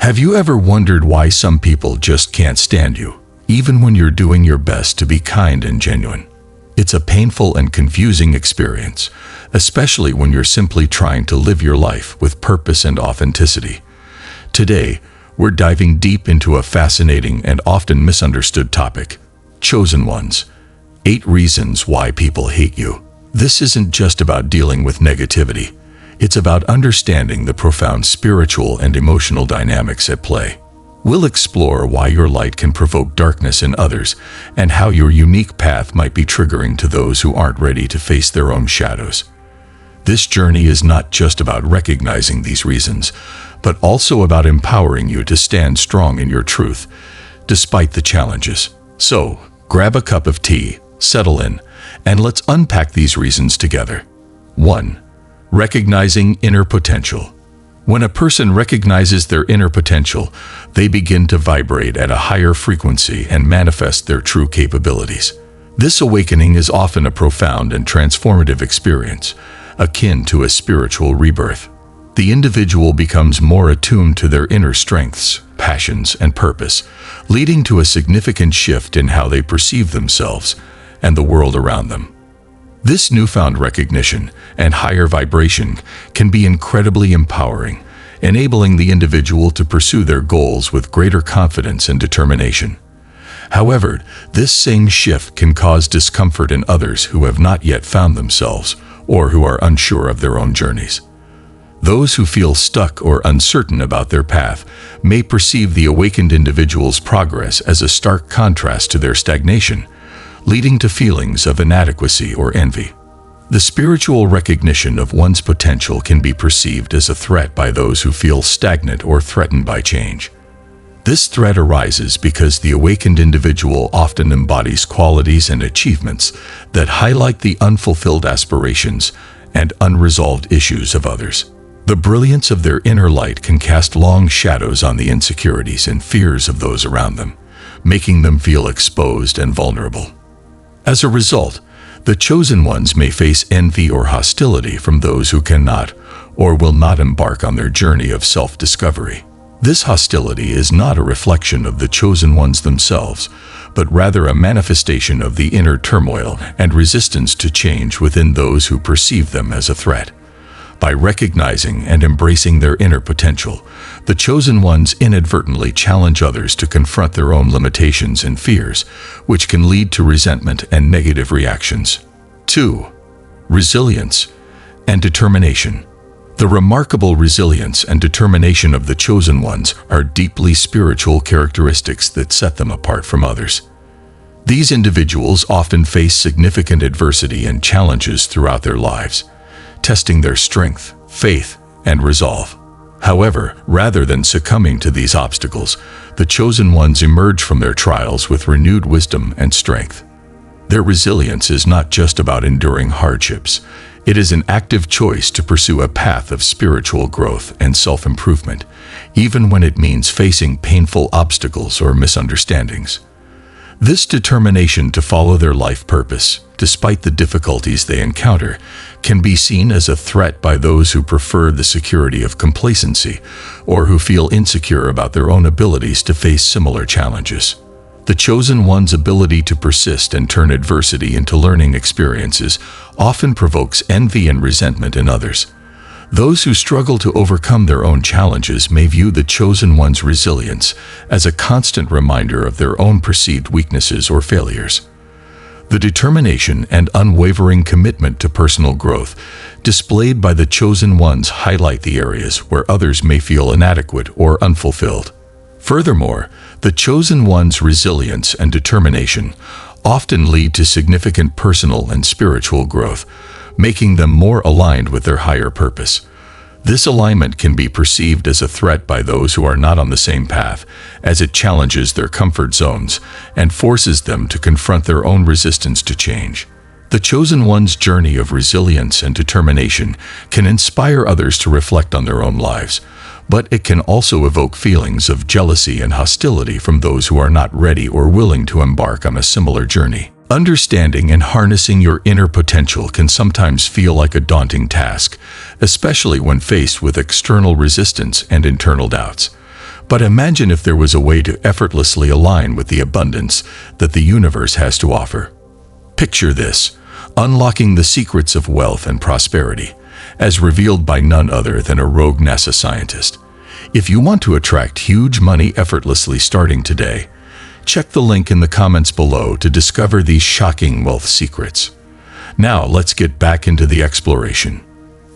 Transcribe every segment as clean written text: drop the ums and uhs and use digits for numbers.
Have you ever wondered why some people just can't stand you, even when you're doing your best to be kind and genuine? It's a painful and confusing experience, especially when you're simply trying to live your life with purpose and authenticity. Today, we're diving deep into a fascinating and often misunderstood topic: chosen ones. 8 reasons why people hate you. This isn't just about dealing with negativity. It's about understanding the profound spiritual and emotional dynamics at play. We'll explore why your light can provoke darkness in others and how your unique path might be triggering to those who aren't ready to face their own shadows. This journey is not just about recognizing these reasons, but also about empowering you to stand strong in your truth, despite the challenges. So, grab a cup of tea, settle in, and let's unpack these reasons together. 1. Recognizing inner potential. When a person recognizes their inner potential, they begin to vibrate at a higher frequency and manifest their true capabilities. This awakening is often a profound and transformative experience, akin to a spiritual rebirth. The individual becomes more attuned to their inner strengths, passions, and purpose, leading to a significant shift in how they perceive themselves and the world around them. This newfound recognition and higher vibration can be incredibly empowering, enabling the individual to pursue their goals with greater confidence and determination. However, this same shift can cause discomfort in others who have not yet found themselves or who are unsure of their own journeys. Those who feel stuck or uncertain about their path may perceive the awakened individual's progress as a stark contrast to their stagnation, leading to feelings of inadequacy or envy. The spiritual recognition of one's potential can be perceived as a threat by those who feel stagnant or threatened by change. This threat arises because the awakened individual often embodies qualities and achievements that highlight the unfulfilled aspirations and unresolved issues of others. The brilliance of their inner light can cast long shadows on the insecurities and fears of those around them, making them feel exposed and vulnerable. As a result, the chosen ones may face envy or hostility from those who cannot or will not embark on their journey of self-discovery. This hostility is not a reflection of the chosen ones themselves, but rather a manifestation of the inner turmoil and resistance to change within those who perceive them as a threat. By recognizing and embracing their inner potential, the chosen ones inadvertently challenge others to confront their own limitations and fears, which can lead to resentment and negative reactions. 2. Resilience and determination. The remarkable resilience and determination of the chosen ones are deeply spiritual characteristics that set them apart from others. These individuals often face significant adversity and challenges throughout their lives, testing their strength, faith, and resolve. However, rather than succumbing to these obstacles, the chosen ones emerge from their trials with renewed wisdom and strength. Their resilience is not just about enduring hardships. It is an active choice to pursue a path of spiritual growth and self-improvement, even when it means facing painful obstacles or misunderstandings. This determination to follow their life purpose, despite the difficulties they encounter, can be seen as a threat by those who prefer the security of complacency or who feel insecure about their own abilities to face similar challenges. The chosen one's ability to persist and turn adversity into learning experiences often provokes envy and resentment in others. Those who struggle to overcome their own challenges may view the chosen one's resilience as a constant reminder of their own perceived weaknesses or failures. The determination and unwavering commitment to personal growth displayed by the chosen ones highlight the areas where others may feel inadequate or unfulfilled. Furthermore, the chosen one's resilience and determination often lead to significant personal and spiritual growth, making them more aligned with their higher purpose. This alignment can be perceived as a threat by those who are not on the same path, as it challenges their comfort zones and forces them to confront their own resistance to change. The chosen one's journey of resilience and determination can inspire others to reflect on their own lives, but it can also evoke feelings of jealousy and hostility from those who are not ready or willing to embark on a similar journey. Understanding and harnessing your inner potential can sometimes feel like a daunting task, especially when faced with external resistance and internal doubts. But imagine if there was a way to effortlessly align with the abundance that the universe has to offer. Picture this, unlocking the secrets of wealth and prosperity, as revealed by none other than a rogue NASA scientist. If you want to attract huge money effortlessly starting today, check the link in the comments below to discover these shocking wealth secrets. Now let's get back into the exploration.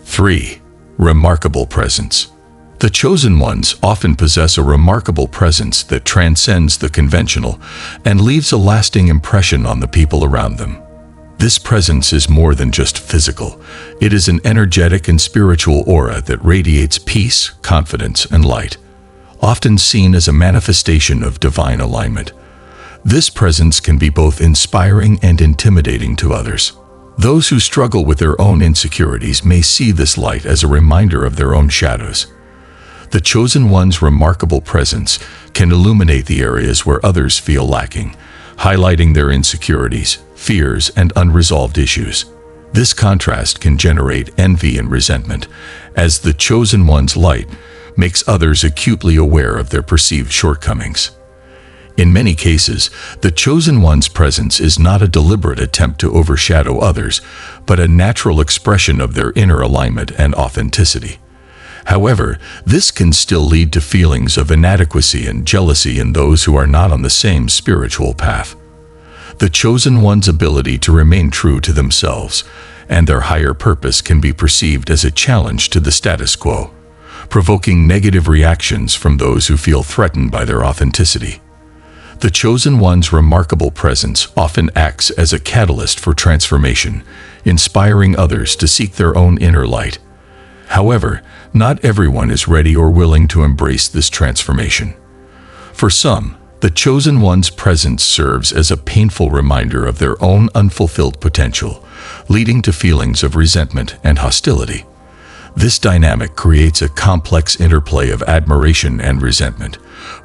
3. Remarkable presence. The chosen ones often possess a remarkable presence that transcends the conventional and leaves a lasting impression on the people around them. This presence is more than just physical. It is an energetic and spiritual aura that radiates peace, confidence, and light, often seen as a manifestation of divine alignment. This presence can be both inspiring and intimidating to others. Those who struggle with their own insecurities may see this light as a reminder of their own shadows. The chosen one's remarkable presence can illuminate the areas where others feel lacking, highlighting their insecurities, fears, and unresolved issues. This contrast can generate envy and resentment, as the chosen one's light makes others acutely aware of their perceived shortcomings. In many cases, the chosen one's presence is not a deliberate attempt to overshadow others, but a natural expression of their inner alignment and authenticity. However, this can still lead to feelings of inadequacy and jealousy in those who are not on the same spiritual path. The chosen one's ability to remain true to themselves and their higher purpose can be perceived as a challenge to the status quo, provoking negative reactions from those who feel threatened by their authenticity. The chosen one's remarkable presence often acts as a catalyst for transformation, inspiring others to seek their own inner light. However, not everyone is ready or willing to embrace this transformation. For some, the chosen one's presence serves as a painful reminder of their own unfulfilled potential, leading to feelings of resentment and hostility. This dynamic creates a complex interplay of admiration and resentment,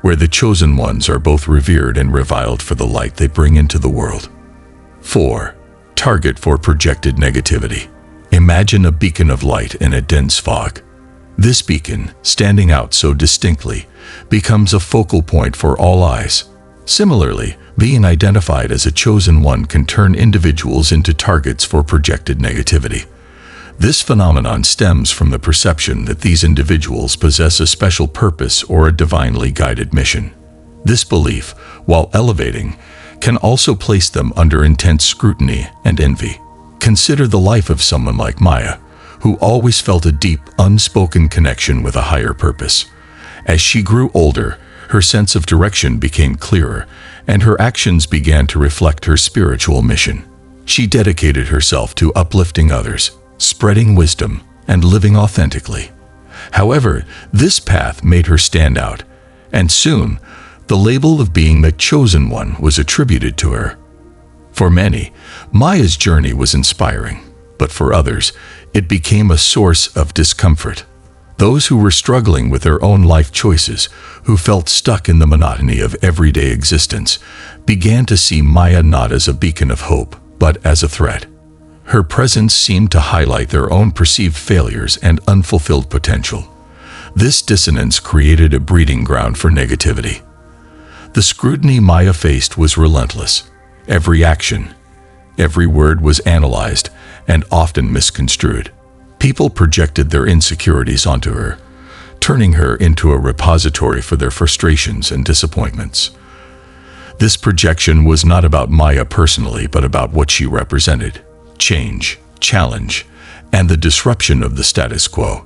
where the chosen ones are both revered and reviled for the light they bring into the world. 4. Target for projected negativity. Imagine a beacon of light in a dense fog. This beacon, standing out so distinctly, becomes a focal point for all eyes. Similarly, being identified as a chosen one can turn individuals into targets for projected negativity. This phenomenon stems from the perception that these individuals possess a special purpose or a divinely guided mission. This belief, while elevating, can also place them under intense scrutiny and envy. Consider the life of someone like Maya, who always felt a deep, unspoken connection with a higher purpose. As she grew older, her sense of direction became clearer, and her actions began to reflect her spiritual mission. She dedicated herself to uplifting others, spreading wisdom, and living authentically. However, this path made her stand out, and soon, the label of being the chosen one was attributed to her. For many, Maya's journey was inspiring, but for others, it became a source of discomfort. Those who were struggling with their own life choices, who felt stuck in the monotony of everyday existence, began to see Maya not as a beacon of hope, but as a threat. Her presence seemed to highlight their own perceived failures and unfulfilled potential. This dissonance created a breeding ground for negativity. The scrutiny Maya faced was relentless. Every action, every word was analyzed and often misconstrued. People projected their insecurities onto her, turning her into a repository for their frustrations and disappointments. This projection was not about Maya personally, but about what she represented: change, challenge, and the disruption of the status quo.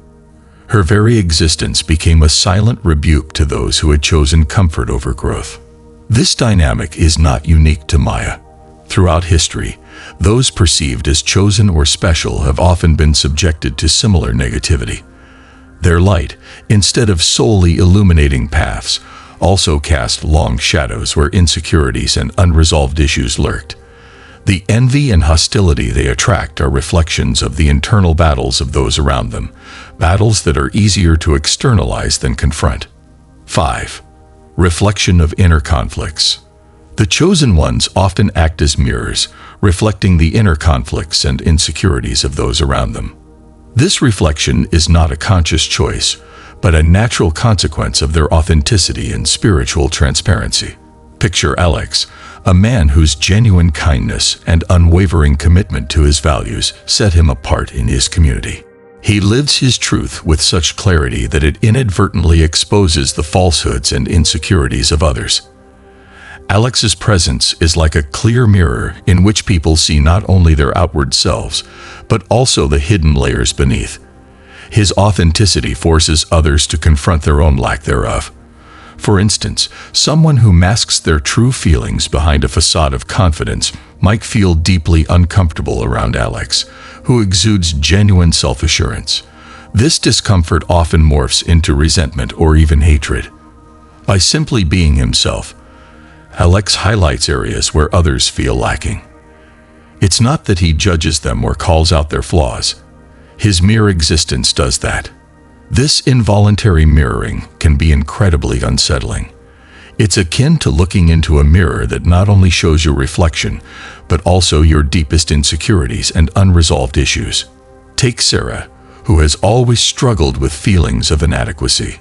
Her very existence became a silent rebuke to those who had chosen comfort over growth. This dynamic is not unique to Maya. Throughout history, those perceived as chosen or special have often been subjected to similar negativity. Their light, instead of solely illuminating paths, also cast long shadows where insecurities and unresolved issues lurked. The envy and hostility they attract are reflections of the internal battles of those around them, battles that are easier to externalize than confront. 5. Reflection of inner conflicts. The chosen ones often act as mirrors, reflecting the inner conflicts and insecurities of those around them. This reflection is not a conscious choice, but a natural consequence of their authenticity and spiritual transparency. Picture Alex, a man whose genuine kindness and unwavering commitment to his values set him apart in his community. He lives his truth with such clarity that it inadvertently exposes the falsehoods and insecurities of others. Alex's presence is like a clear mirror in which people see not only their outward selves, but also the hidden layers beneath. His authenticity forces others to confront their own lack thereof. For instance, someone who masks their true feelings behind a facade of confidence might feel deeply uncomfortable around Alex, who exudes genuine self-assurance. This discomfort often morphs into resentment or even hatred. By simply being himself, Alex highlights areas where others feel lacking. It's not that he judges them or calls out their flaws. His mere existence does that. This involuntary mirroring can be incredibly unsettling. It's akin to looking into a mirror that not only shows your reflection, but also your deepest insecurities and unresolved issues. Take Sarah, who has always struggled with feelings of inadequacy.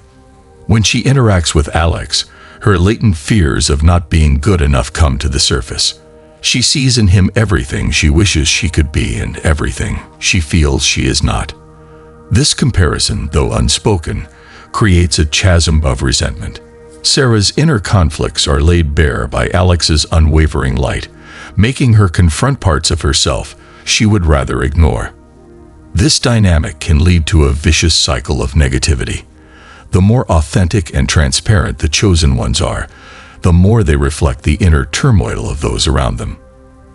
When she interacts with Alex, her latent fears of not being good enough come to the surface. She sees in him everything she wishes she could be and everything she feels she is not. This comparison, though unspoken, creates a chasm of resentment. Sarah's inner conflicts are laid bare by Alex's unwavering light, making her confront parts of herself she would rather ignore. This dynamic can lead to a vicious cycle of negativity. The more authentic and transparent the chosen ones are, the more they reflect the inner turmoil of those around them.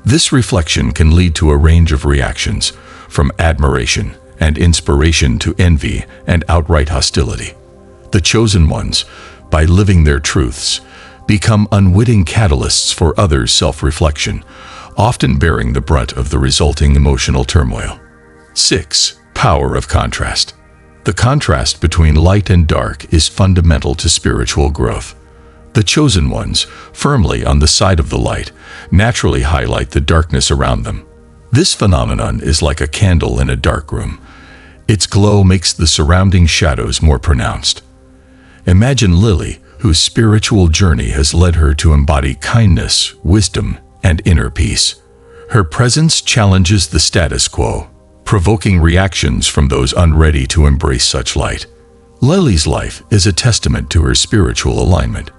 This reflection can lead to a range of reactions, from admiration and inspiration to envy and outright hostility. The chosen ones, by living their truths, become unwitting catalysts for others' self-reflection, often bearing the brunt of the resulting emotional turmoil. 6. Power of contrast. The contrast between light and dark is fundamental to spiritual growth. The chosen ones, firmly on the side of the light, naturally highlight the darkness around them. This phenomenon is like a candle in a dark room. Its glow makes the surrounding shadows more pronounced. Imagine Lily, whose spiritual journey has led her to embody kindness, wisdom, and inner peace. Her presence challenges the status quo, provoking reactions from those unready to embrace such light. Lily's life is a testament to her spiritual alignment.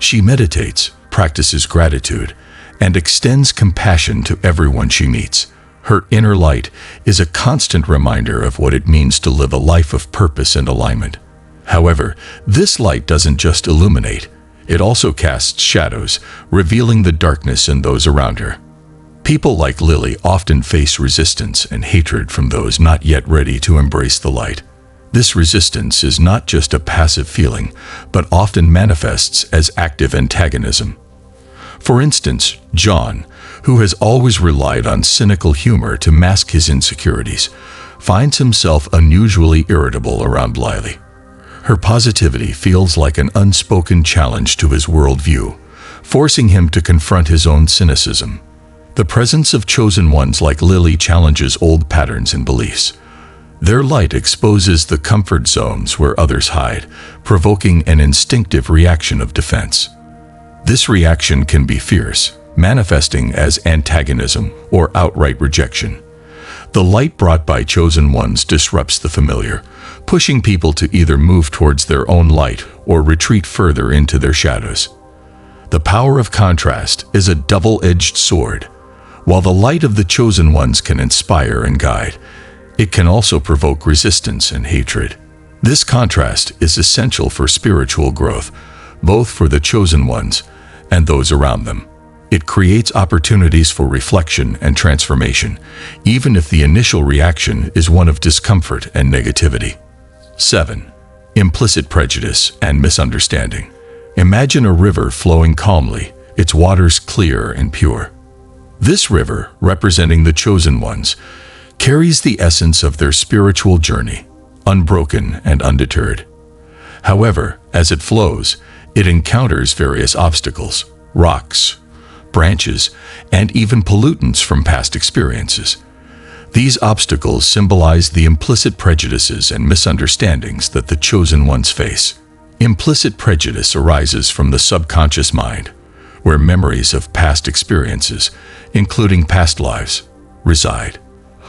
She meditates, practices gratitude, and extends compassion to everyone she meets. Her inner light is a constant reminder of what it means to live a life of purpose and alignment. However, this light doesn't just illuminate, it also casts shadows, revealing the darkness in those around her. People like Lily often face resistance and hatred from those not yet ready to embrace the light. This resistance is not just a passive feeling, but often manifests as active antagonism. For instance, John, who has always relied on cynical humor to mask his insecurities, finds himself unusually irritable around Lily. Her positivity feels like an unspoken challenge to his worldview, forcing him to confront his own cynicism. The presence of chosen ones like Lily challenges old patterns and beliefs. Their light exposes the comfort zones where others hide, provoking an instinctive reaction of defense. This reaction can be fierce, manifesting as antagonism or outright rejection. The light brought by chosen ones disrupts the familiar, pushing people to either move towards their own light or retreat further into their shadows. The power of contrast is a double-edged sword. While the light of the chosen ones can inspire and guide, it can also provoke resistance and hatred. This contrast is essential for spiritual growth, both for the chosen ones and those around them. It creates opportunities for reflection and transformation, even if the initial reaction is one of discomfort and negativity. 7. Implicit prejudice and misunderstanding. Imagine a river flowing calmly, its waters clear and pure. This river, representing the chosen ones, carries the essence of their spiritual journey, unbroken and undeterred. However, as it flows, it encounters various obstacles, rocks, branches, and even pollutants from past experiences. These obstacles symbolize the implicit prejudices and misunderstandings that the chosen ones face. Implicit prejudice arises from the subconscious mind, where memories of past experiences, including past lives, reside.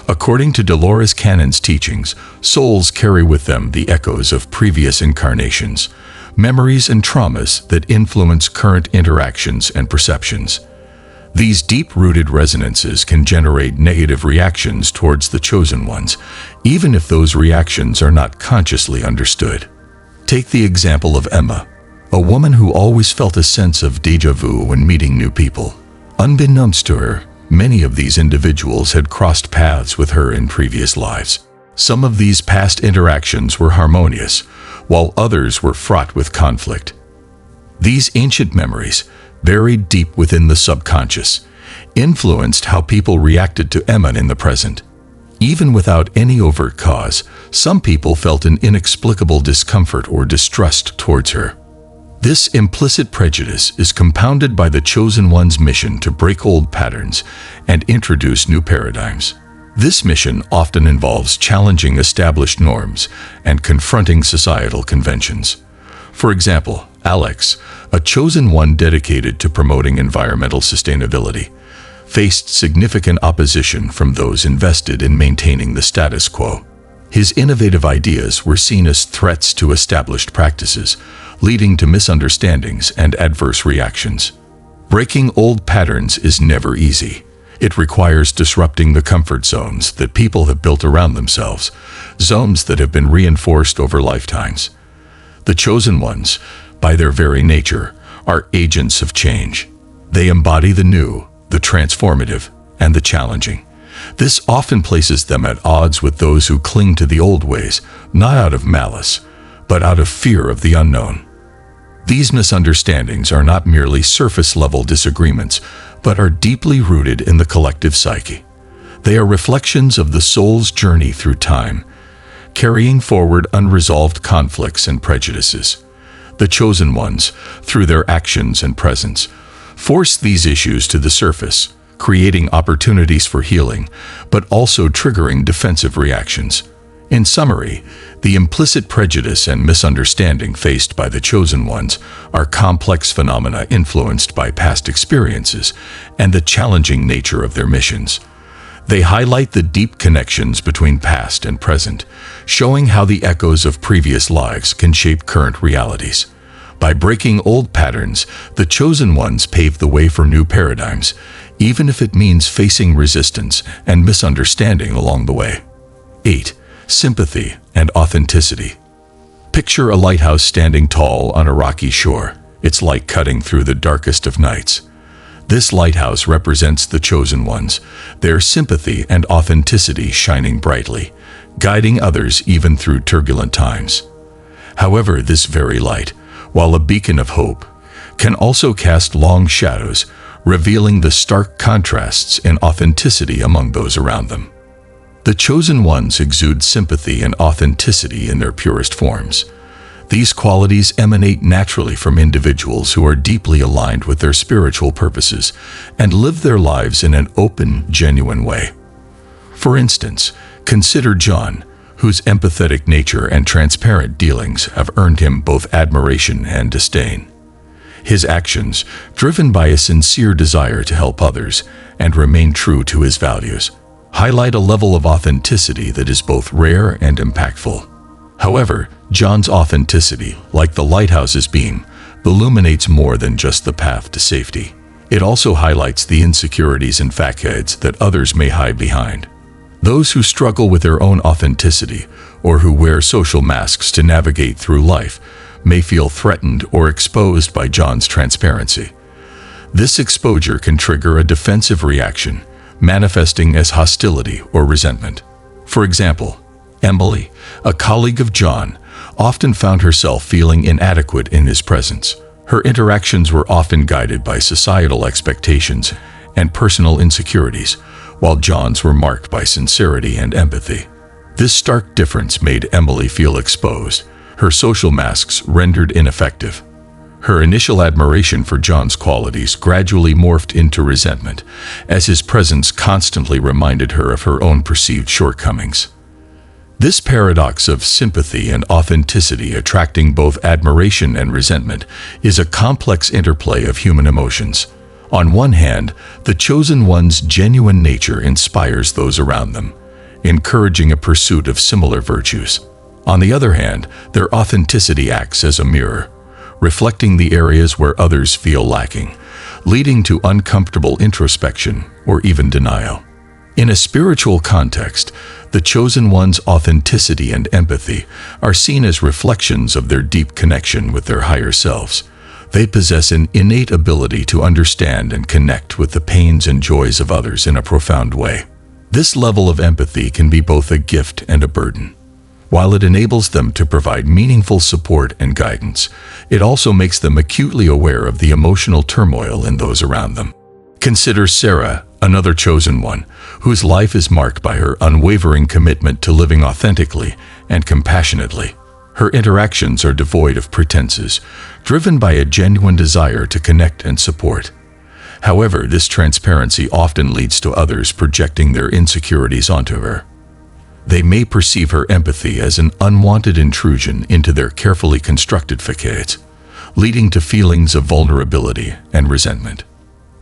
According to Dolores Cannon's teachings, souls carry with them the echoes of previous incarnations, memories and traumas that influence current interactions and perceptions. These deep-rooted resonances can generate negative reactions towards the chosen ones, even if those reactions are not consciously understood. Take the example of Emma, a woman who always felt a sense of déjà vu when meeting new people. Unbeknownst to her, many of these individuals had crossed paths with her in previous lives. Some of these past interactions were harmonious, while others were fraught with conflict. These ancient memories, buried deep within the subconscious, influenced how people reacted to Emma in the present. Even without any overt cause, some people felt an inexplicable discomfort or distrust towards her. This implicit prejudice is compounded by the chosen one's mission to break old patterns and introduce new paradigms. This mission often involves challenging established norms and confronting societal conventions. For example, Alex, a chosen one dedicated to promoting environmental sustainability, faced significant opposition from those invested in maintaining the status quo. His innovative ideas were seen as threats to established practices, leading to misunderstandings and adverse reactions. Breaking old patterns is never easy. It requires disrupting the comfort zones that people have built around themselves, zones that have been reinforced over lifetimes. The chosen ones, by their very nature, are agents of change. They embody the new, the transformative, and the challenging. This often places them at odds with those who cling to the old ways, not out of malice, but out of fear of the unknown. These misunderstandings are not merely surface-level disagreements, but are deeply rooted in the collective psyche. They are reflections of the soul's journey through time, carrying forward unresolved conflicts and prejudices. The chosen ones, through their actions and presence, force these issues to the surface, creating opportunities for healing, but also triggering defensive reactions. In summary, the implicit prejudice and misunderstanding faced by the chosen ones are complex phenomena influenced by past experiences and the challenging nature of their missions. They highlight the deep connections between past and present, showing how the echoes of previous lives can shape current realities. By breaking old patterns, the chosen ones pave the way for new paradigms, even if it means facing resistance and misunderstanding along the way. 8. Sympathy and authenticity. Picture a lighthouse standing tall on a rocky shore, its light cutting through the darkest of nights. This lighthouse represents the chosen ones, their sympathy and authenticity shining brightly, guiding others even through turbulent times. However, this very light, while a beacon of hope, can also cast long shadows, revealing the stark contrasts in authenticity among those around them. The chosen ones exude sympathy and authenticity in their purest forms. These qualities emanate naturally from individuals who are deeply aligned with their spiritual purposes and live their lives in an open, genuine way. For instance, consider John, whose empathetic nature and transparent dealings have earned him both admiration and disdain. His actions, driven by a sincere desire to help others and remain true to his values, highlight a level of authenticity that is both rare and impactful. However, John's authenticity, like the lighthouse's beam, illuminates more than just the path to safety. It also highlights the insecurities and facades that others may hide behind. Those who struggle with their own authenticity, or who wear social masks to navigate through life, may feel threatened or exposed by John's transparency. This exposure can trigger a defensive reaction, manifesting as hostility or resentment. For example, Emily, a colleague of John, often found herself feeling inadequate in his presence. Her interactions were often guided by societal expectations and personal insecurities, while John's were marked by sincerity and empathy. This stark difference made Emily feel exposed, her social masks rendered ineffective. Her initial admiration for John's qualities gradually morphed into resentment, as his presence constantly reminded her of her own perceived shortcomings. This paradox of sympathy and authenticity attracting both admiration and resentment is a complex interplay of human emotions. On one hand, the chosen one's genuine nature inspires those around them, encouraging a pursuit of similar virtues. On the other hand, their authenticity acts as a mirror, reflecting the areas where others feel lacking, leading to uncomfortable introspection or even denial. In a spiritual context, the chosen one's authenticity and empathy are seen as reflections of their deep connection with their higher selves. They possess an innate ability to understand and connect with the pains and joys of others in a profound way. This level of empathy can be both a gift and a burden. While it enables them to provide meaningful support and guidance, it also makes them acutely aware of the emotional turmoil in those around them. Consider Sarah, another chosen one, whose life is marked by her unwavering commitment to living authentically and compassionately. Her interactions are devoid of pretenses, driven by a genuine desire to connect and support. However, this transparency often leads to others projecting their insecurities onto her. They may perceive her empathy as an unwanted intrusion into their carefully constructed facades, leading to feelings of vulnerability and resentment.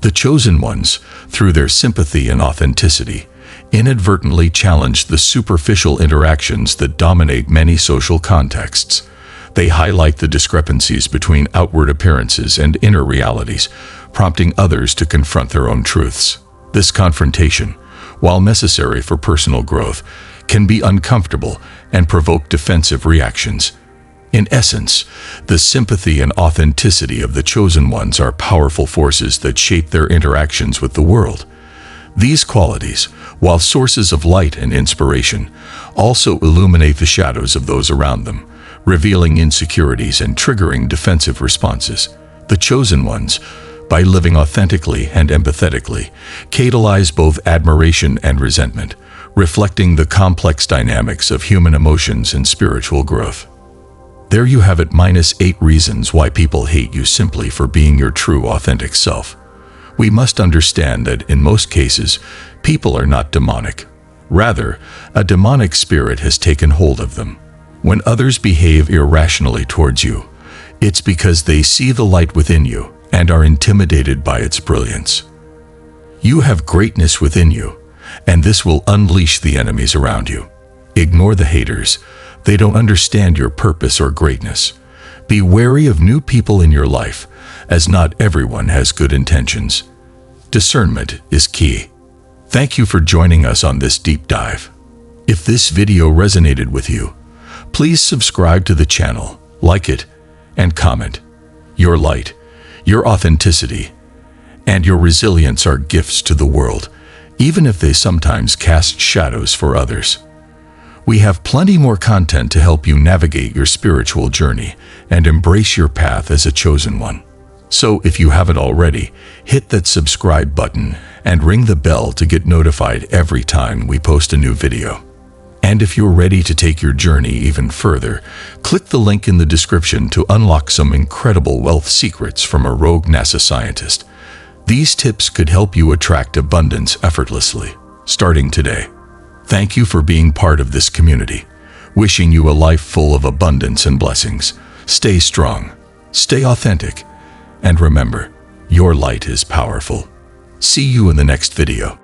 The chosen ones, through their sympathy and authenticity, inadvertently challenge the superficial interactions that dominate many social contexts. They highlight the discrepancies between outward appearances and inner realities, prompting others to confront their own truths. This confrontation, while necessary for personal growth, can be uncomfortable and provoke defensive reactions. In essence, the sympathy and authenticity of the chosen ones are powerful forces that shape their interactions with the world. These qualities, while sources of light and inspiration, also illuminate the shadows of those around them, revealing insecurities and triggering defensive responses. The chosen ones, by living authentically and empathetically, catalyze both admiration and resentment, reflecting the complex dynamics of human emotions and spiritual growth. There you have it, -8 reasons why people hate you simply for being your true, authentic self. We must understand that in most cases, people are not demonic. Rather, a demonic spirit has taken hold of them. When others behave irrationally towards you, it's because they see the light within you and are intimidated by its brilliance. You have greatness within you, and this will unleash the enemies around you. Ignore the haters. They don't understand your purpose or greatness. Be wary of new people in your life, as not everyone has good intentions. Discernment is key. Thank you for joining us on this deep dive. If this video resonated with you, please subscribe to the channel, like it, and comment. Your light, your authenticity, and your resilience are gifts to the world, even if they sometimes cast shadows for others. We have plenty more content to help you navigate your spiritual journey and embrace your path as a chosen one. So if you haven't already, hit that subscribe button and ring the bell to get notified every time we post a new video. And if you're ready to take your journey even further, click the link in the description to unlock some incredible wealth secrets from a rogue NASA scientist. These tips could help you attract abundance effortlessly, starting today. Thank you for being part of this community. Wishing you a life full of abundance and blessings. Stay strong, stay authentic, and remember, your light is powerful. See you in the next video.